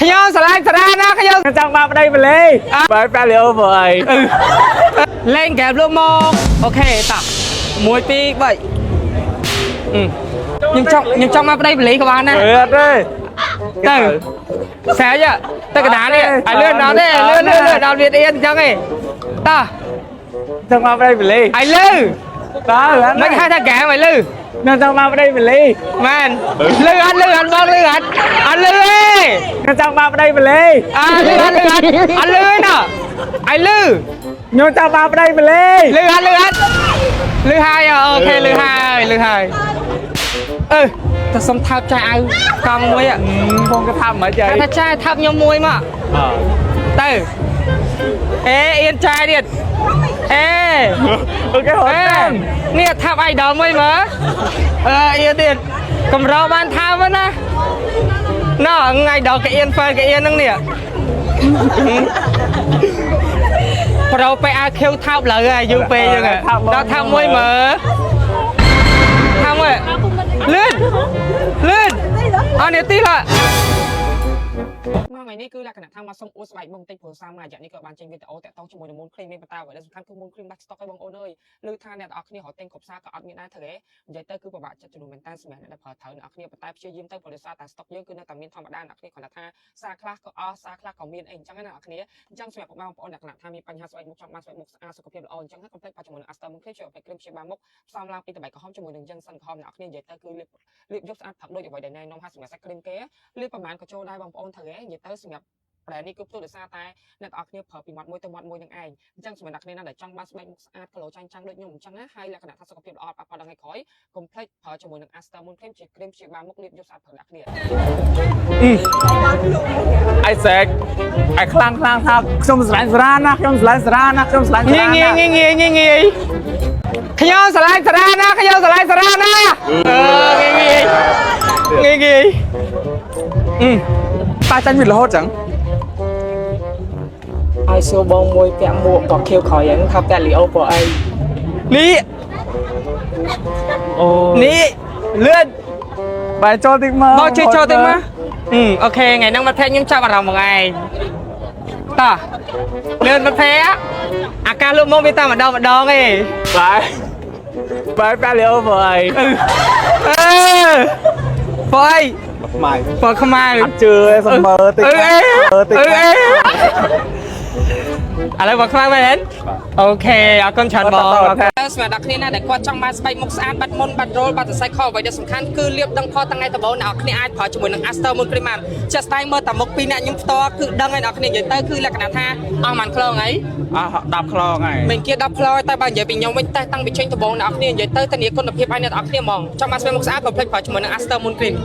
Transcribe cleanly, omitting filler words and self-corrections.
ខ្ញុំស្រឡាញ់សារ៉ាណាខ្ញុំចង់មកប្តីបលីបើប៉ាលីអូបើអីលេងហ្គេមលោកមកអូខេតោះ1 2 3ខ្ញុំចង់មកប្តីបលីក៏បានដែរអត់ទេទៅសែចទៅកណ្ដាលនេះឲ្យលឿនដល់ទេលឿនដល់វាអៀនអញ្ចឹងឯងតោះចង់មកប្តីបលីឲ្យលឺតើមិនហៅថាហ្គេមឲ្យលឺខ្ញុំចង់មកប្តីបលីមែនលឺអត់បងលឺអត់លឺទេខ្ញុំចង់មកប្តីបលីលឺអត់លឺណាឲ្យលឺខ្ញុំចង់មកប្តីបលីលឺអត់លឺហើយអូខេលឺហើយតែសុំថើបចាយអាវកង់មួយខ្ញុំក៏ថើបមិនអីថាចាយថើបខ្ញុំមួយមកទៅអេអៀនចាយទៀតអូខេនេះថើបអៃដលមួយមើលអៀនទៀតកម្របានថើបណាណ៎ថ្ងៃដល់កអៀនហ្វើកអៀនហ្នឹងនេះប្រូไปអាខៀវថើបលើហើយយូរពេកចឹងដល់ថើបមួយមើលថើបមួយលឿនអត់នេះទីឡាថ្ងៃនេះគឺលក្ខណៈថាមកសុំអួតស្បែកមុំតិចព្រោះសារមួយរយៈនេះក៏បានចេញវីដេអូតាក់ទងជាមួយនឹងមូលគ្រីមមានបន្តអ្វីដែលសំខាន់គឺមូលគ្រីមដាច់ស្តុកឲ្យបងប្អូនអើយលើថាអ្នកទាំងអស់គ្នារត់ទិញគ្រប់សារក៏អត់មានដែរទេនិយាយទៅគឺពិបាកចិត្តចំនួនមែនតើសម្រាប់អ្នកដែលប្រើត្រូវអ្នកគ្នាប៉ុន្តែព្យាយាមទៅព្រោះសារតែស្តុកយើងគឺនៅតែមានធម្មតាអ្នកគ្នាគាត់ថាសារខ្លះក៏អស់សារខ្លះក៏មានអីអញ្ចឹងណាអ្នកគ្នាអញ្ចឹងសម្រាប់បងប្អូនលក្ខណៈថាមានបញ្ហាស្បែកមុខចង់បានស្បែកមុខស្អាតសុខភាពល្អអញ្ចឹងកុំភ្លេចបាច់ជាមួយនឹង Aster មុនគ្រីមជួយឲ្យគ្រីមព្យាបាលមុខផ្សំឡើងពីត្បែកក្រហមជាមួយនឹងJunctionក្រហមអ្នកគ្នានិយាយទៅគឺលាបយកស្អាតផឹកដូចអ្វីដែលណែនាំថាសម្រាប់សាច់គ្រីមគេលាបប្រហែលក៏ចូលដែរបងប្អូនត្រូវទេនិយាយទៅសម្រាប់ប្រែនេះគឺផ្ទុយដោយសារតែអ្នកទាំងអស់គ្នាប្រើពីមាត់មួយទៅមាត់មួយនឹងឯងអញ្ចឹងសម្រាប់អ្នកគ្នាណាដែលចង់បានស្បែកមុខស្អាត glow ចាញ់ដូចខ្ញុំអញ្ចឹងណាហើយលក្ខណៈថាសុខភាពល្អប៉ះពាល់ដល់ថ្ងៃក្រោយកុំភ្លេចប្រើជាមួយនឹង Aster មុនគ្រីមជាគ្រីមព្យាបាលមុខលាបយកស្អាតផឹកអ្នកគ្នាไอ้แซกไอ้คลั่งថាខ្ញុំស្រឡាញ់សារ៉ាណាខ្ញុំស្រឡាញ់សារ៉ាណាខ្ញុំស្រឡាញ់សារ៉ាណាងាយខ្ញុំស្រឡាញ់សារ៉ាណាខ្ញុំស្រឡាញ់សារ៉ាណាងាយប៉ាចាញ់វារហូតចឹងឲ្យសួរបងមួយពាក់មួកក៏ខៀវក្រោយហ្នឹងថាពាក់លីអូព្រោះអីនេះអូនេះលឿនបែរចូលតិចមកបងជួយចូលតិចមកអូខេថ្ងៃហ្នឹងមកថែខ្ញុំចាប់អារម្មណ៍មកឯងតោះលឿនមកថែអាការលក់មកវាតែម្ដងឯងបែរប៉ាលីអូបើអីបើអីម៉ៃបើខ្មៅអត់ជឿឯងសំមើតិចឥឡូវបើខ្មៅមែនអូខេអរគុណច្រើនបងសម្រាប់អ្នកគ្នាណាដែលគាត់ចង់បានស្បែកមុខស្អាតបាត់មុនបាត់រោលបាត់សរសៃខអ្វីដែលសំខាន់គឺលាបដឹងផលថ្ងៃដំបូងអ្នកគ្នាអាចប្រើជាមួយនឹង Aster មុនគ្រីមបានចាក់ស្ដែងមើលតែមុខពីរអ្នកខ្ញុំផ្ទាល់គឺដឹងហើយអ្នកគ្នានិយាយទៅគឺលក្ខណៈថាអស់ប៉ុន្មានខ្លងហី10ខ្លងហើយមិនគៀ10ខ្លងតែបើនិយាយពីខ្ញុំវិញតែតាំងពីចេញដំបូងអ្នកគ្នានិយាយទៅធានាគុណភាពឲ្យអ្នកគ្នាហ្មងចង់បានស្បែកមុខស្អាតក៏ភ្លេចប្រើជាមួយនឹង Aster មុនគ្រីម